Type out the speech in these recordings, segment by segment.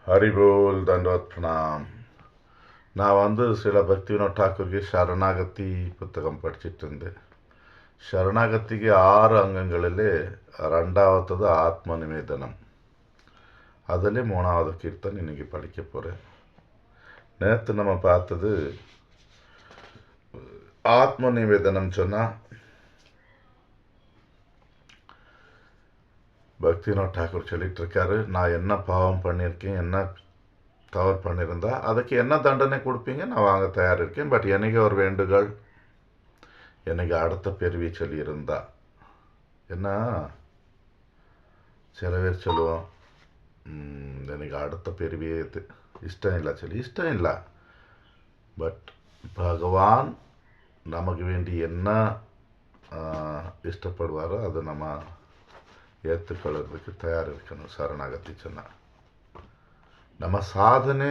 ஹரிபோல் தண்டவத் பிரணாம். நான் சில பக்திவினோத் டாக்கூருக்கு ಶರಣಾಗತಿ புத்தகம் படிச்சுட்டு இருந்தேன். ಶರಣಾಗತಿಗೆ 6 ಅಂಗಗಳಲ್ಲಿ ரெண்டாவதுது ஆத்ம நிவேதனம். அதில் 3வது கீர்த்தன் இன்னைக்கு படிக்க போகிறேன். நேற்று நம்ம பார்த்தது ஆத்ம நிவேதனம் சொன்னால் பக்திவினோத் டாக்கூர் சொல்லிட்டு இருக்காரு, நான் என்ன பாவம் பண்ணியிருக்கேன், என்ன தவறு பண்ணியிருந்தா அதுக்கு என்ன தண்டனை கொடுப்பீங்க, நான் வாங்க தயார் இருக்கேன். பட் எனக்கு ஒரு வேண்டுகோள், எனக்கு அடுத்த பிறவி சொல்லியிருந்தா என்ன, சில பேர் சொல்லுவோம் எனக்கு அடுத்த பிறவியே இஷ்டம் இல்லை சொல்லி, இஷ்டம் இல்லை. பட் பகவான் நமக்கு வேண்டி என்ன இஷ்டப்படுவாரோ அதை நம்ம ஏற்றுக்கொள்றதுக்கு தயார் இருக்கணும். சரணாகதி சொன்னால் நம்ம சாதனை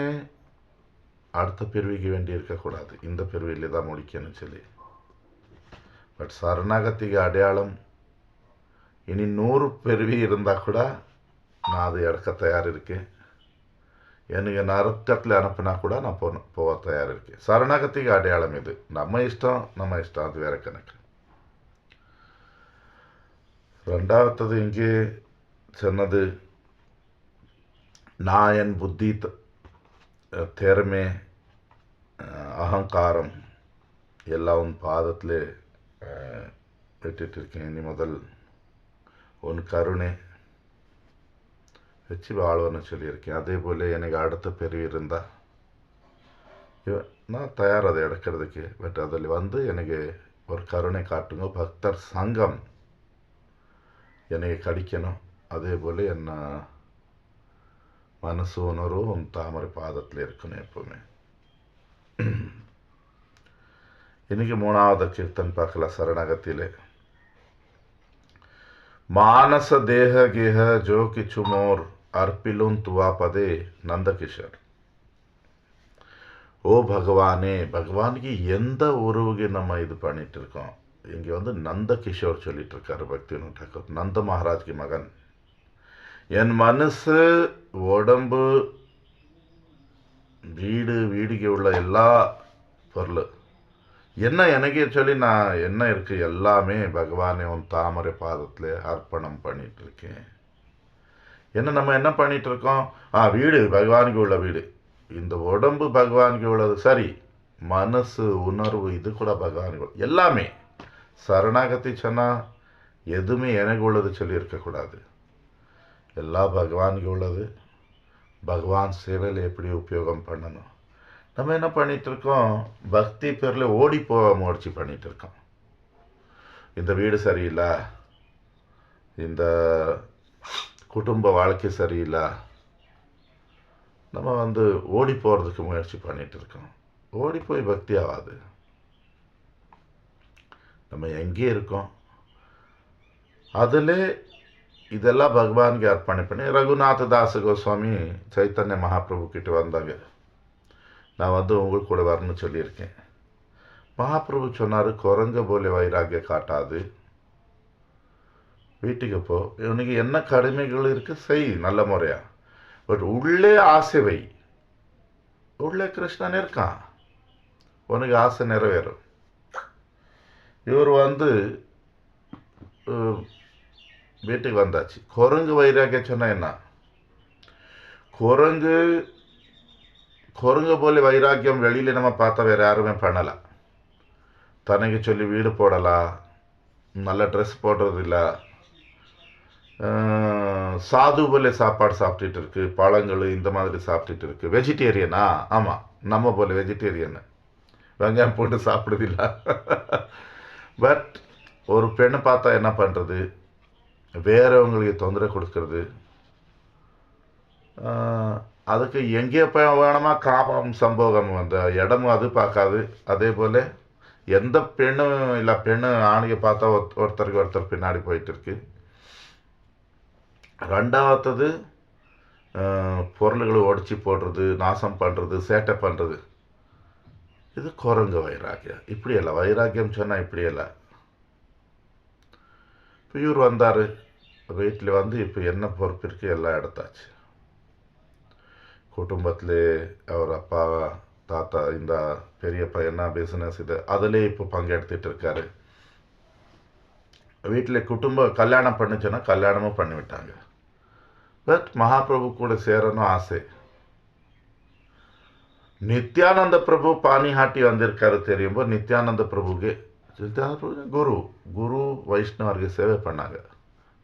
அடுத்த பிறவிக்கு வேண்டி இருக்கக்கூடாது, இந்த பிறவியிலே தான் முடிக்கணும்னு சொல்லி. பட் சரணாகதிக்கு அடையாளம் இனி 100 பிறவி இருந்தால் கூட நான் அதை எடுக்க தயார் இருக்கேன். எனக்கு நரக்கத்தில் அனுப்பினா கூட நான் போக தயார் இருக்கேன். சரணாகதிக்கு அடையாளம் இது. நம்ம இஷ்டம் அது வேற கணக்கு. ரெண்டாவது இங்கே சொன்னது, நான் என் புத்தி திறமை அகங்காரம் எல்லாம் உன் பாதத்தில் விட்டுட்டு இருக்கேன். இனி முதல் உன் கருணை வச்சு வாழ்வன்னு சொல்லியிருக்கேன். அதே போல் எனக்கு அடுத்த பிறவி இருந்தால் நான் தயார் அதை எடுக்கிறதுக்கு. பட் அதில் எனக்கு ஒரு கருணை காட்டுங்க, பக்தர் சங்கம் எனக்கு கிடைக்கணும். அதே போல் என்ன மனசு உணர்வும் உன் தாமரை பாதத்தில் இருக்கணும் எப்பவுமே. இன்னைக்கு 3வது கீர்த்தன் பார்க்கலாம். சரணாகத்திலே மானச தேக கேக ஜோ கிச்சு மோர் அர்ப்பிலும் துவா பதே நந்தகிஷோர். ஓ பகவானே, பகவானுக்கு எந்த உறவுக்கு நம்ம இது பண்ணிட்டு இருக்கோம். இங்கே நந்தகிஷோர் சொல்லிட்டு இருக்காரு பக்திவினோத் டாக்கூர், நந்த மகாராஜ்க்கு மகன். என் மனசு உடம்பு வீடுக்கு உள்ள எல்லா பொருள் என்ன எனக்கே சொல்லி நான் என்ன இருக்கு எல்லாமே பகவானே உன் தாமரை பாதத்தில் அர்ப்பணம் பண்ணிட்டு இருக்கேன். நம்ம என்ன பண்ணிட்டு இருக்கோம், வீடு பகவானுக்கு உள்ள வீடு, இந்த உடம்பு பகவானுக்கு உள்ளது சரி, மனசு உணர்வு இது கூட பகவானுக்கு எல்லாமே. சரணாகதி சொன்னால் எதுவுமே எனக்கு உள்ளது சொல்லி இருக்கக்கூடாது, எல்லாம் பகவானுக்கு உள்ளது. பகவான் சேவையில் எப்படி உபயோகம் பண்ணணும். நம்ம என்ன பண்ணிட்டு இருக்கோம், பக்தி பேரில் ஓடி போக முயற்சி பண்ணிட்டு இருக்கோம். இந்த வீடு சரியில்லை, இந்த குடும்ப வாழ்க்கை சரியில்லை, நம்ம ஓடி போகிறதுக்கு முயற்சி பண்ணிட்டு இருக்கோம். ஓடி போய் பக்தி ஆகாது. நம்ம எங்கே இருக்கோம் அதில் இதெல்லாம் பகவானுக்கு அர்ப்பணம் பண்ணி. ரகுநாத தாச கோஸ்வாமி சைத்தன்ய மகாபிரபு கிட்ட வந்தாங்க. நான் உங்களுக்கு கூட வரணும்னு சொல்லியிருக்கேன். மகாபிரபு சொன்னார், குரங்க போல வைராக்கியம் காட்டாது, வீட்டுக்கு போ, இவனுக்கு என்ன கடமைகள் இருக்கு செய் நல்ல முறையா. பட் உள்ளே ஆசை வை, உள்ளே கிருஷ்ணன் இருக்கான், உனக்கு ஆசை நிறைவேறும். இவர் வீட்டுக்கு வந்தாச்சு. குரங்கு வைராக்கியம் சொன்னா என்ன, குரங்கு போல வைராக்கியம் வெளியில நம்ம பார்த்தா வேற யாருமே பண்ணலாம். தனக்கு சொல்லி வீடு போடலாம், நல்ல ட்ரெஸ் போடுறது இல்லை, சாது போல சாப்பாடு சாப்பிட்டுட்டு இருக்கு, பழங்கள் இந்த மாதிரி சாப்பிட்டுட்டு இருக்கு. வெஜிடேரியனா? ஆமாம், நம்ம போல வெஜிடேரியன், வெங்காயம் போட்டு சாப்பிடுறது இல்லை. பட் ஒரு பெண்ணை பார்த்தா என்ன பண்ணுறது, வேறவங்களுக்கு தொந்தரவு கொடுக்கறது, அதுக்கு எங்கே போய் வேணுமா காமம் சம்போகம், அந்த இடமும் அது பார்க்காது. அதே போல் எந்த பெண்ணும் இல்லை, பெண்ணு ஆணையை பார்த்தா ஒருத்தருக்கு ஒருத்தர் பின்னாடி போயிட்டு இருக்கு. ரெண்டாவது பொருள்களை உடச்சி போடுறது, நாசம் பண்ணுறது, சேட்டை பண்ணுறது, இது குரங்கு வைராக்கியம். இப்படி இல்லை, வைராக்கியம் சொன்னால் இப்படி இல்லை. இப்போ இவர் வந்தார் வீட்டில், இப்போ என்ன பொறுப்பு இருக்குது எல்லாம் எடுத்தாச்சு. குடும்பத்திலே அவர் அப்பா தாத்தா இந்த பெரியப்பா என்ன பிஸ்னஸ் இது அதிலே இப்போ பங்கெடுத்துட்டு இருக்காரு. வீட்டில் கல்யாணம் பண்ணுச்சுன்னா கல்யாணமும் பண்ணிவிட்டாங்க. பட் மகாபிரபு கூட சேரணும் ஆசை. நித்யானந்த பிரபு பானிஹாட்டி வந்திருக்காரு தெரியும்போ நித்யானந்த பிரபுಗೆ குரு குரு வைஷ்ணவருக்கு சேவை பண்ணாங்க.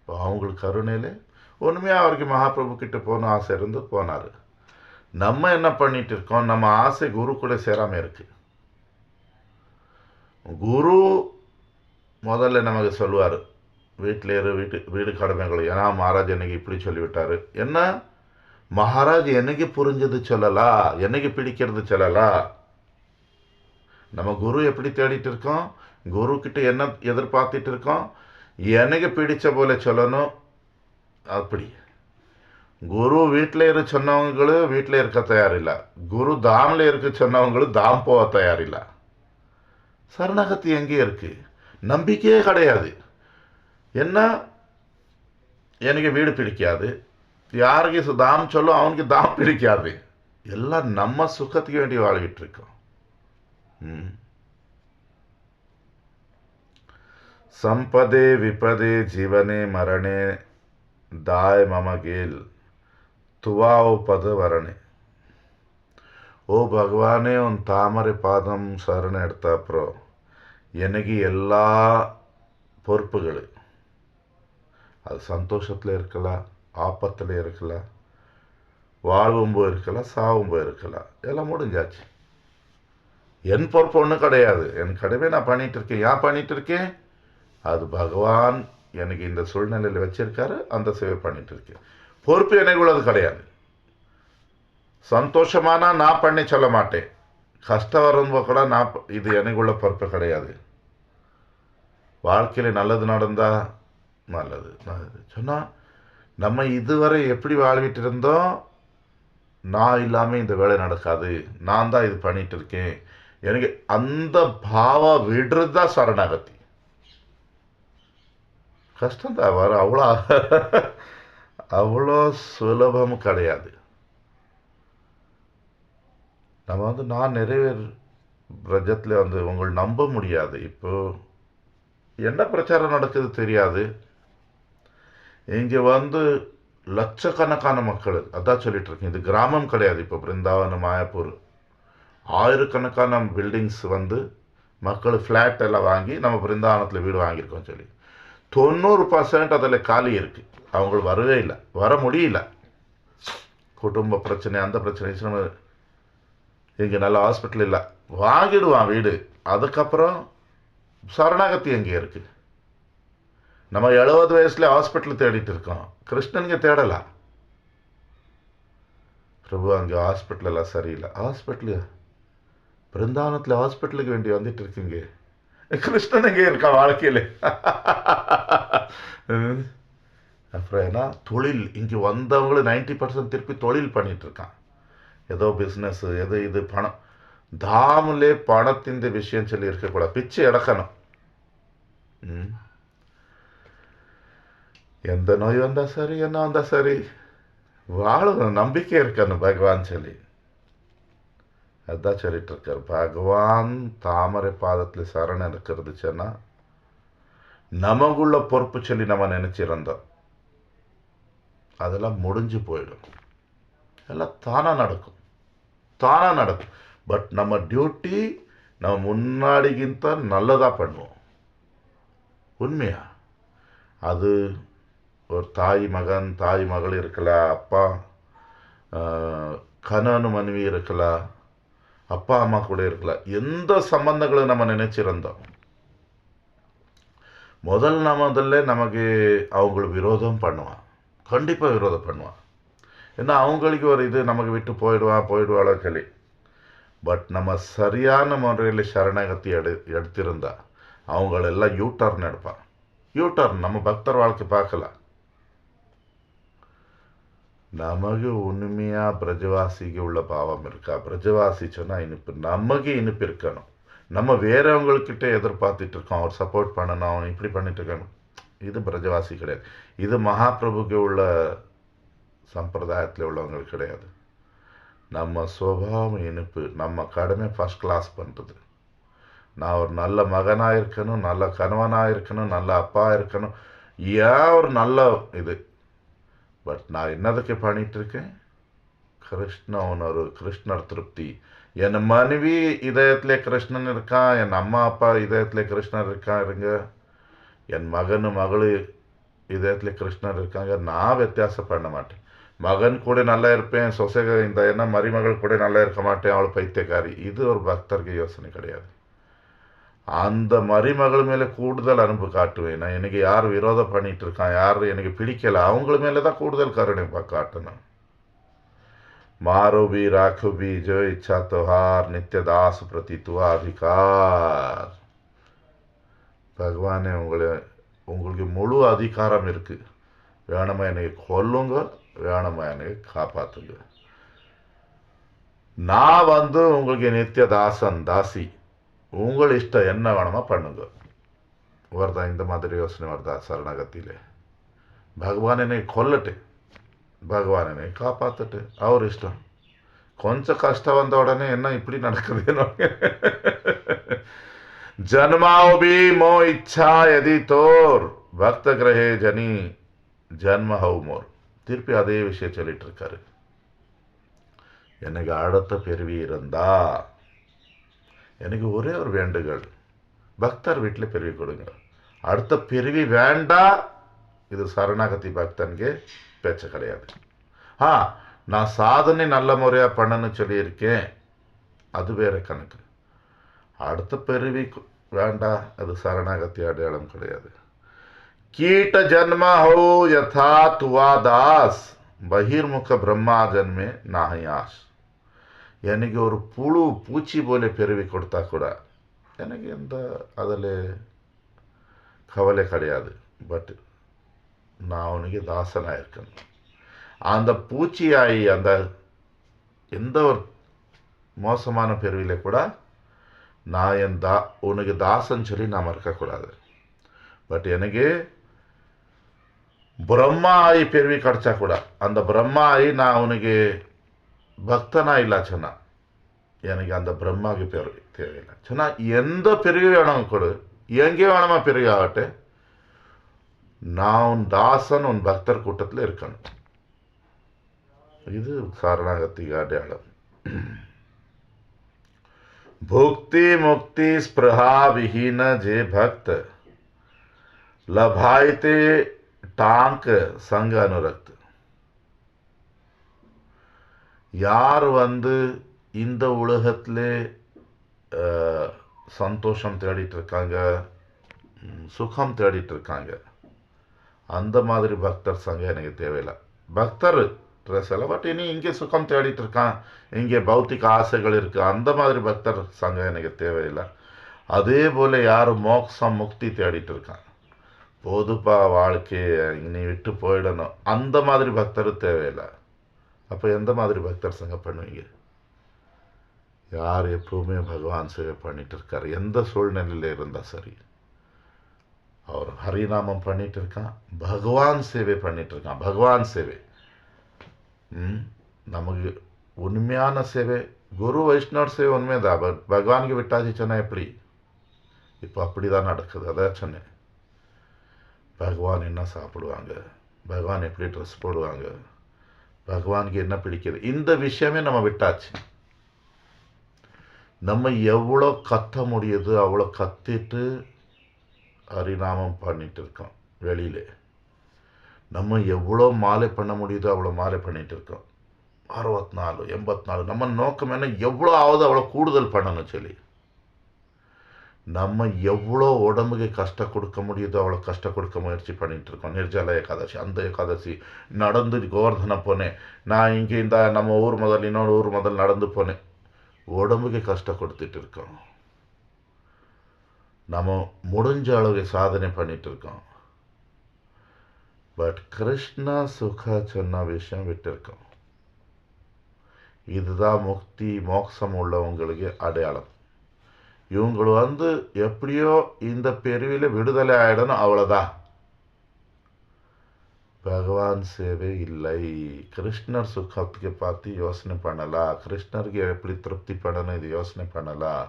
அவங்களுக்கு கருணையிலே உண்மையாக அவருக்கு மகாபிரபு கிட்ட போகணும் ஆசை இருந்து போனார். நம்ம என்ன பண்ணிட்டு இருக்கோம், நம்ம ஆசை குரு கூட சேராமல் இருக்கு. குரு முதல்ல நமக்கு சொல்லுவார், வீட்டில் இரு, வீடு கடமைகள். ஏன்னா மகாராஜ் எனக்கு இப்படி சொல்லிவிட்டாரு. என்ன மகாராஜ் என்னைக்கு புரிஞ்சது சொல்லலா, என்னைக்கு பிடிக்கிறது சொல்லலா. நம்ம குரு எப்படி தேடிட்டு இருக்கோம், குரு கிட்ட என்ன எதிர்பார்த்துட்டு இருக்கோம், எனக்கு பிடிச்ச போல சொல்லணும். அப்படி குரு வீட்டில் இரு சொன்னவங்களும் வீட்டில் இருக்க தயாரில்லை, குரு தாமில் இருக்க சொன்னவங்களும் தாம் போக தயாரில்லை. சரணாகதி எங்கே இருக்கு, நம்பிக்கையே கிடையாது. என்ன எனக்கு வீடு பிடிக்காது, யாருக்கு தாம் சொல்லும் அவனுக்கு தாம் பிடிக்காது. எல்லாம் நம்ம சுகத்துக்கு வேண்டி வாழ்கிட்டு இருக்கோம். संपदे विपदे जीवने मरणे दाय मम गेल तुवाओ पद वरणे. ஓ பகவானே உன் தாமரை பாதம் சரண எடுத்த அப்புறம் எனக்கு எல்லா பொறுப்புகள், அது சந்தோஷத்தில் இருக்கலாம், ஆபத்தில் இருக்கலாம், வாழ்வும்போ இருக்கலாம், சாவும்போ இருக்கலாம், எல்லாம் முடிஞ்சாச்சு. என் பொறுப்பு ஒன்றும் கிடையாது, என் கடமை நான் பண்ணிட்டு இருக்கேன். ஏன் பண்ணிட்டு இருக்கேன், அது பகவான் எனக்கு இந்த சூழ்நிலையில் வச்சிருக்காரு, அந்த சேவை பண்ணிட்டு இருக்கேன். பொறுப்பு எனக்கு உள்ளது கிடையாது. சந்தோஷமானா நான் பண்ணி சொல்ல மாட்டேன், கஷ்டம் வரும்போது கூட நான் இது எனக்கு உள்ள பொறுப்பு கிடையாது. வாழ்க்கையில் நல்லது நடந்தா நல்லது சொன்னால் நம்ம இதுவரை எப்படி வாழ்விட்டு இருந்தோம், நான் இல்லாமல் இந்த வேலை நடக்காது, நான் தான் இது பண்ணிட்டு இருக்கேன், எனக்கு அந்த பாவம் விடுறது தான் சரணாகதி. கஷ்டம்தான் வர, அவ்வளோ சுலபம் கிடையாது. நம்ம நான் நிறைய பிரஜத்தில் உங்களை நம்ப முடியாது. இப்போ என்ன பிரச்சாரம் நடக்குது தெரியாது. இங்கே லட்சக்கணக்கான மக்கள், அதான் சொல்லிட்டு இருக்கேன், இது கிராமம் கிடையாது. இப்போ பிருந்தாவனம், மாயாப்பூர், ஆயிரக்கணக்கான பில்டிங்ஸ் மக்கள் ஃப்ளாட் எல்லாம் வாங்கி நம்ம பிருந்தாவனத்தில் வீடு வாங்கியிருக்கோம் சொல்லி 90% அதில் காலி இருக்கு. அவங்க வரவே இல்லை, வர முடியல. குடும்ப பிரச்சனை, அந்த பிரச்சனை, இங்கே நல்ல ஹாஸ்பிட்டல் இல்லை, வாங்கிடுவான் வீடு. அதுக்கப்புறம் சரணாகதி எங்கே இருக்கு? நம்ம 70 வயசுல ஹாஸ்பிட்டல் தேடிட்டு இருக்கோம், கிருஷ்ணனுங்க தேடலாம். பிரபு அங்கே ஹாஸ்பிட்டல் எல்லாம் சரியில்லை. ஹாஸ்பிட்டலு பிருந்தாவனத்தில் ஹாஸ்பிட்டலுக்கு வேண்டி வந்துட்டு இருக்கீங்க, கிருஷ்ணன் எங்கே இருக்கா வாழ்க்கையில்? அப்புறம் ஏன்னா தொழில், இங்கே வந்தவங்களும் 90% திருப்பி தொழில் பண்ணிட்டு இருக்கான். ஏதோ பிஸ்னஸ், எது இது பணம், தாமிலே பணத்தின் விஷயம் சொல்லி இருக்கக்கூடாது, பிச்சை எடுக்கணும். எந்த நோய் வந்தால் சரி, என்ன வந்தால் சரி, வாழணும், நம்பிக்கை இருக்கணும் பகவான் சொல்லி. அதான் சொல்லிட்டு இருக்கார். பகவான் தாமரை பாதத்தில் சரணம் இருக்கிறது சொன்னா நமக்குள்ள பொறுப்பு சொல்லி நம்ம நினைச்சிருந்தோம், அதெல்லாம் முடிஞ்சு போயிடும். எல்லாம் தானா நடக்கும். பட் நம்ம டியூட்டி நம்ம முன்னாடிக்கிந்த நல்லதா பண்ணுவோம். உண்மையா அது ஒரு தாய் மகள் இருக்கலாம், அப்பா கணவன் மனைவி இருக்கலாம், அப்பா அம்மா கூட இருக்கலாம், எந்த சம்பந்தங்களும் நம்ம நினைச்சிருந்தோம், முதல்ல நமக்கு அவங்களுக்கு விரோதம் பண்ணுவான், கண்டிப்பாக விரோதம் பண்ணுவான். ஏன்னா அவங்களுக்கு ஒரு இது நமக்கு விட்டு போயிடுவாளோ சொல்லி. பட் நம்ம சரியான முறையில் சரணாகதி எடுத்திருந்தா அவங்களெல்லாம் யூட்டர்ன் எடுப்பான். யூட்டர்ன் நம்ம பக்தர் வாழ்க்கை பார்க்கலாம். நமக்கு உண்மையாக பிரஜவாசிக்கு உள்ள பாவம் இருக்கா? பிரஜவாசி சொன்னால் இனிப்பு, நமக்கு இனிப்பு இருக்கணும். நம்ம வேறவங்கக்கிட்ட எதிர்பார்த்துட்டு இருக்கோம், அவர் சப்போர்ட் பண்ணணும், அவன் இப்படி பண்ணிட்டு இருக்கணும். இது பிரஜவாசி கிடையாது. இது மகாபிரபுக்கு உள்ள சம்பிரதாயத்தில் உள்ளவங்களுக்கு கிடையாது. நம்ம சுபாவம் இனிப்பு, நம்ம கடமை ஃபஸ்ட் கிளாஸ் பண்ணுறது. நான் ஒரு நல்ல மகனாக இருக்கணும், நல்ல கணவனாக இருக்கணும், நல்ல அப்பா இருக்கணும், ஏன் ஒரு நல்ல இது. பட் நான் என்னதுக்கு பண்ணிட்டு இருக்கேன்? கிருஷ்ண உணர்வு, கிருஷ்ணர் திருப்தி. என் மனைவி இதயத்திலே கிருஷ்ணன் இருக்கான், என் அம்மா அப்பா இதயத்திலே கிருஷ்ணர் இருங்க, என் மகனு மகளு இதயத்திலே கிருஷ்ணர் இருக்காங்க. நான் வித்தியாசம் பண்ண மாட்டேன். மகன் கூட நல்லா இருப்பேன், இந்த என்ன மருமகள் கூட நல்லா இருக்க மாட்டேன், அவள் பைத்தியக்காரி. இது ஒரு பக்தருக்கு யோசனை கிடையாது. அந்த மருமகள் மேலே கூடுதல் அன்பு காட்டுவேன். நான் எனக்கு யார் விரோதம் பண்ணிட்டு இருக்கான், யார் எனக்கு பிடிக்கல, அவங்கள மேலே தான் கூடுதல் கருணை காட்டணும். मारो भी राखो भी जो इच्छा तोहार नित्य दास प्रति तुआ अधिकार. பகவானே உங்களுக்கு முழு அதிகாரம் இருக்கு. வேணுமா என்னை கொல்லுங்க, வேணுமா என்னை காப்பாத்துங்க. நான் உங்களுக்கு நித்திய தாசன் தாசி. உங்கள் இஷ்டம் என்ன வேணுமா பண்ணுங்க. வருதா இந்த மாதிரி யோசனை? வருதா சரணாகத்திலே? பகவான் என்னை கொல்லட்டு, பகவான் என்னை காப்பாத்துட்டு, அவர் இஷ்டம். கொஞ்சம் கஷ்டம் வந்த உடனே என்ன இப்படி நடக்குது? ஜன்மாओ भी मो इच्छा यदि तोर भक्त ग्रहे जनी ஜன்ம ஹவு மோர். திருப்பி அதே விஷயம் சொல்லிட்டு இருக்காரு. எனக்கு அடுத்த பிறவி இருந்தா, எனக்கு ஒரே ஒரு வேண்டுகள், பக்தர் வீட்டில் பிறவி கொடுங்க. அடுத்த பிறவி வேண்டா, இது சரணாகதி பக்தனுக்கு பேச்ச கிடையாது. நான் சாதனை நல்ல முறையாக பண்ணணும்னு சொல்லியிருக்கேன், அது வேற கணக்கு. அடுத்த பிறவி வேண்டா, அது சரணாகதி அடையாளம் கிடையாது. कीट जन्म हो यथा तुआ दास बहिर्मुख ब्रह्मा जन्मे नाहयास. எனக்கு ஒரு புழு பூச்சி போல பிறவி கொடுத்தா கூட எனக்கு எந்த அதில் கவலை கிடையாது. பட் நான் அவனுக்கு தாசனாக இருக்கணும். அந்த பூச்சியாகி அந்த எந்த ஒரு மோசமான பிறவியில் கூட நான் உனக்கு தாசன் சொல்லி நாம் இருக்கக்கூடாது. பட் எனக்கு பிரம்மா ஆகி பிறவி கிடைச்சா கூட அந்த பிரம்மா ஆகி நான் உனக்கு பக்தனா இல்லை சொன்னா, எனக்கு அந்த பிரம்மாவுக்கு பிறவி தேவையில்லை சொன்னா, எந்த பிறவி வேணும் கொடு, எங்கே வேணுமா பிறவி ஆகட்டு, நான் உன் தாசன் உன் பக்தர் கூட்டத்தில் இருக்கணும். இது சரணாகதி அடையாளம். भुक्ति मुक्ति स्पृहा विहीन जे भक्त लभायते टांक संग अनुरक्त. யார் இந்த உலகத்திலே சந்தோஷம் தேடிட்டு இருக்காங்க, சுகம் தேடிட்டு இருக்காங்க, அந்த மாதிரி பக்தர் சங்கம் எனக்கு தேவையில்லை. பக்தர் பட் இனி இங்கே சுகம் தேடிட்டு இருக்கான், இங்கே பௌத்திக ஆசைகள் இருக்கு, அந்த மாதிரி பக்தர் சங்கம் எனக்கு தேவையில்லை. அதே போல யார் மோக்ஷம் முக்தி தேடிட்டு இருக்கான், போதுப்பா வாழ்க்கையை நீ விட்டு போயிடணும், அந்த மாதிரி பக்தர் தேவையில்லை. அப்போ எந்த மாதிரி பக்தர் சங்கம் பண்ணுவீங்க? யார் எப்பவுமே பகவான் சேவை பண்ணிட்டு இருக்காரு, எந்த சூழ்நிலையில் இருந்தால் சரி, அவர் ஹரிநாமம் பண்ணிட்டு இருக்கான், பகவான் சேவை பண்ணிட்டு இருக்கான். பகவான் சேவை நமக்கு உண்மையான சேவை, குரு வைஷ்ணவர் சேவை உண்மைதான். பட் பகவானுக்கு விட்டாச்சு சொன்னால் எப்படி? இப்போ அப்படி தான் நடக்குது. அதான் சொன்னேன், பகவான் என்ன சாப்பிடுவாங்க, பகவான் எப்படி ட்ரெஸ் போடுவாங்க, பகவானுக்கு என்ன பிடிக்குது, இந்த விஷயமே நம்ம விட்டாச்சு. நம்ம எவ்வளோ கத்த முடியுது அவ்வளோ கத்திட்டு ஹரிநாமம் பண்ணிட்டு இருக்கோம். வெளியிலே நம்ம எவ்வளோ மாலை பண்ண முடியுதோ அவ்வளோ மாலை பண்ணிட்டு இருக்கோம். 64 84 நம்ம நோக்கம் என்ன, எவ்வளோ ஆகுது அவ்வளோ கூடுதல் பண்ணணும் சொல்லி. நம்ம எவ்வளோ உடம்புக்கு கஷ்டம் கொடுக்க முடியுதோ அவ்வளோ கஷ்டம் கொடுக்க முயற்சி பண்ணிட்டு இருக்கோம். நிர்ஜல ஏகாதசி, அந்த ஏகாதசி நடந்து கோவர்தனை போனேன், நான் இங்கே இந்த நம்ம ஊர் முதல் இன்னொரு ஊர் முதல் நடந்து போனேன், உடம்புக்கு கஷ்டம் கொடுத்துட்டு இருக்கோம். நம்ம முடிஞ்ச அளவுக்கு சாதனை பண்ணிட்டு இருக்கோம். பட் கிருஷ்ண சுக சொன்ன விஷயம் விட்டு இருக்கோம். இதுதான் முக்தி மோட்சம் உள்ளவங்களுக்கு அடையாளம். இவங்க எப்படியோ இந்த பிரிவில் விடுதலை ஆயிடணும், அவ்வளோதான். பகவான் சேவை இல்லை. கிருஷ்ணர் சுகத்துக்கு பார்த்து யோசனை பண்ணலாம், கிருஷ்ணருக்கு எப்படி திருப்தி பண்ணணும் இது யோசனை பண்ணலாம்.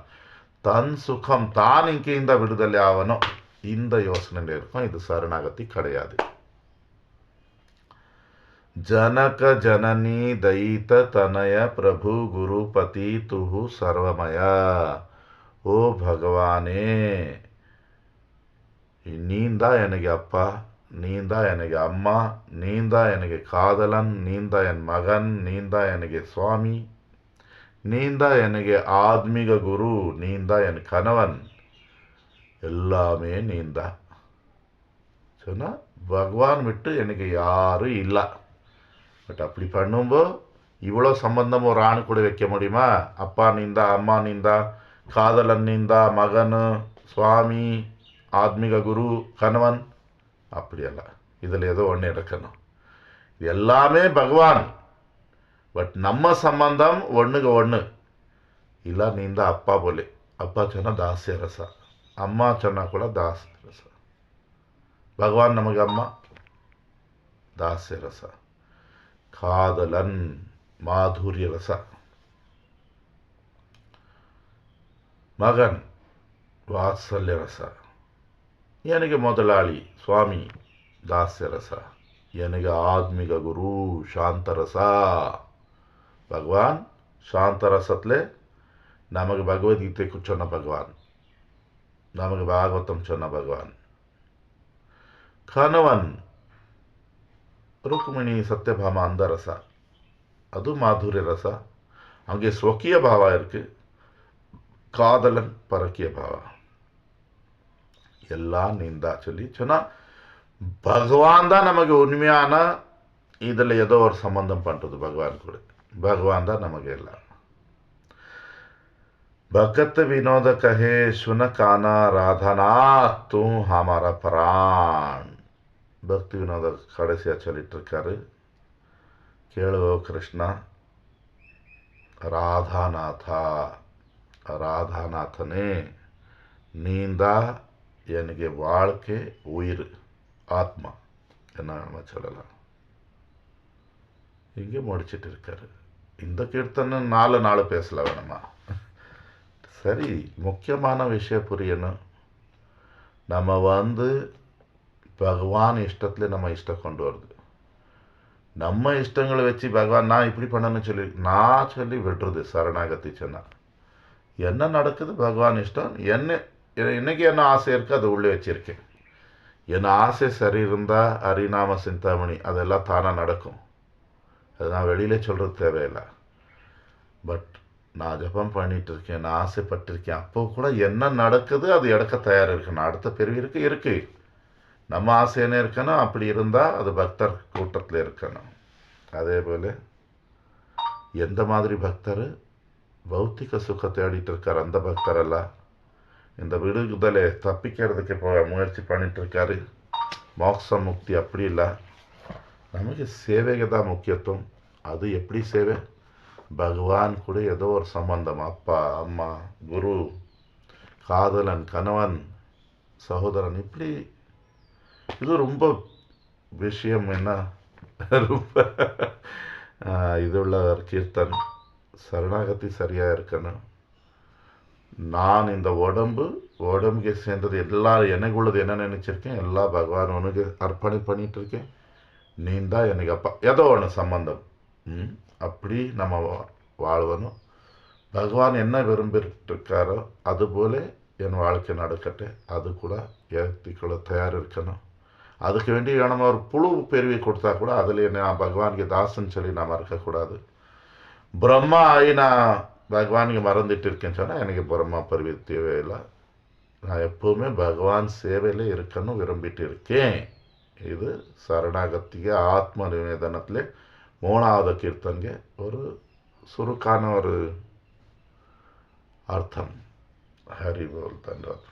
தன் சுகம் தான் இங்கேಯಿಂದ விடுதலை ஆகணும் இந்த யோசனையில் இருக்கும். இது சரணாகதி கிடையாது. ஜனக ஜனனி தைத்த தனய பிரபு குருபதி துஹு சர்வமய. ஓ பகவானே, நீந்தான் எனக்கு அப்பா, நீந்தான் எனக்கு அம்மா, நீந்தான் எனக்கு காதலன், நீந்தான் என் மகன், நீந்தான் எனக்கு சுவாமி, நீந்தான் எனக்கு ஆத்மீக குரு, நீந்தான் என் கணவன், எல்லாமே நீந்தான் சொன்னா பகவான் விட்டு எனக்கு யாரும் இல்லை. பட் அப்படி பண்ணும்போது இவ்வளோ சம்பந்தம் ஒரு ஆண் கூட வைக்க முடியுமா? அப்பா நீந்தா, அம்மா நீந்தா, காதலன் நீந்தா, மகன், சுவாமி, ஆத்மீக குரு, கணவன், அப்படியல்ல. இதில் ஏதோ ஒன்று இருக்கணும். இது எல்லாமே பகவான். பட் நம்ம சம்பந்தம் ஒன்றுக்கு ஒன்று இல்லை. நீந்தா அப்பா போலே, அப்பா சொன்னால் தாசிய ரச, அம்மா சொன்னால் கூட தாசிய ரச. பகவான் நமக்கு அம்மா, தாசிய ரச. காதலன் மாதுரிய ரச, மகன் வாத்சல்ய ரச, எனக்கு முதலாளி சுவாமி தாஸ்ய ரச, எனக்கு ஆத்மிக குரு சாந்த ரசா. பகவான் சாந்த ரசத்தில் நமக்கு பகவத்கீதை சொன்ன பகவான், நமக்கு பாகவதம் சொன்ன பகவான். கணவன் ருக்மிணி சத்யபாமா அந்த ரச, அது மாதுரிய ரச. அங்கே ஸ்வக்கிய பாவா இருக்கு, காதலன் பரக்கிய பாவா. எல்லாம் நீந்தா சொல்லி சொன்னா பகவான் தான் நமக்கு உண்மையான. இதில் ஏதோ ஒரு சம்பந்தம் பண்ணுறது பகவான் கூட. பகவான் தான் நமக்கு எல்லாம். भगत विनोद कहे सुन काना राधानाथ तू हमारा प्राण. பக்தி வினோத கடைசியாக சொல்லிட்டு இருக்காரு, கேளுவோ கிருஷ்ணா, ராதாநாதா, ராதாநாதனே, நீந்தா எனக்கு வாழ்க்கை, உயிர், ஆத்மா என்ன நம்ம சொல்லலாம். இங்கே முடிச்சிட்டு இருக்காரு. இந்த கீர்த்தனை 4 பேசல வேணுமா? சரி, முக்கியமான விஷயம் புரியணும். நம்ம பகவான் இஷ்டத்தில் நம்ம இஷ்டம் கொண்டு வருது. நம்ம இஷ்டங்களை வச்சு பகவான் நான் இப்படி பண்ணணும்னு நான் சொல்லி விடுறது சரணாகதி சொன்னா. என்ன நடக்குது பகவான் இஷ்டம். இன்னைக்கு என்ன ஆசை இருக்குது அது உள்ளே வச்சிருக்கேன். என் ஆசை சரி இருந்தால் ஹரிநாம சிந்தாமணி அதெல்லாம் தானாக நடக்கும். அது நான் வெளியிலே சொல்கிறது தேவையில்லை. பட் நான் ஜபம் பண்ணிட்டு இருக்கேன், நான் ஆசைப்பட்டிருக்கேன், அப்போ கூட என்ன நடக்குது அது எடுக்க தயாராக இருக்கணும். அடுத்த பிரிவிற்கு இருக்கு. நம்ம ஆசை என்ன இருக்கணும், அப்படி இருந்தால் அது பக்தர் கூட்டத்தில் இருக்கணும். அதே போல் எந்த மாதிரி பக்தர் பௌத்திக சுகத்தை தேடிட்டு இருக்கார் அந்த பக்தர் எல்லாம் இந்த விடுதலை தப்பிக்கிறதுக்கு இப்போ முயற்சி பண்ணிட்டு இருக்காரு. மோட்ச முக்தி அப்படி இல்லை. நமக்கு சேவைக்கு தான் முக்கியத்துவம். அது எப்படி சேவை? பகவான் கூட ஏதோ ஒரு சம்பந்தம், அப்பா அம்மா குரு காதலன் கணவன் சகோதரன், இப்படி இது ரொம்ப விஷயம். என்ன ரொம்ப இதுள்ள ஒரு கீர்த்தன். சரணாகதி சரியாக இருக்கணும். நான் இந்த உடம்புக்கு சேர்ந்தது எல்லாம் எனக்கு உள்ளது என்ன நினச்சிருக்கேன், எல்லாம் பகவான் உனக்கு அர்ப்பணி பண்ணிட்டு இருக்கேன். நீ தான் எனக்கு அப்பா, ஏதோ ஒன்று சம்பந்தம். அப்படி நம்ம வாழ்வணும். பகவான் என்ன விரும்பிட்டு இருக்காரோ அதுபோல என் வாழ்க்கை நடக்கட்டு. அது கூட ஏற்றிக்கொள்ள தயார் இருக்கணும். அதுக்கு வேண்டி நம்ம ஒரு புழு பெருவி கொடுத்தா கூட அதில் நான் பகவானுக்கு தாசன் சொல்லி நான் மறக்கக்கூடாது. பிரம்மா ஆகி நான் பகவானுக்கு மறந்துட்டு இருக்கேன்னு சொன்னால் எனக்கு பிரம்மா பருவி தேவையில்லை. நான் எப்போவுமே பகவான் சேவையில் இருக்கணும் விரும்பிட்டு இருக்கேன். இது சரணாகத்திக ஆத்ம நிவேதனத்தில் 3வது கீர்த்தன்ಗೆ ஒரு சுருக்கான ஒரு அர்த்தம். ஹரி போல் தண்டவத்.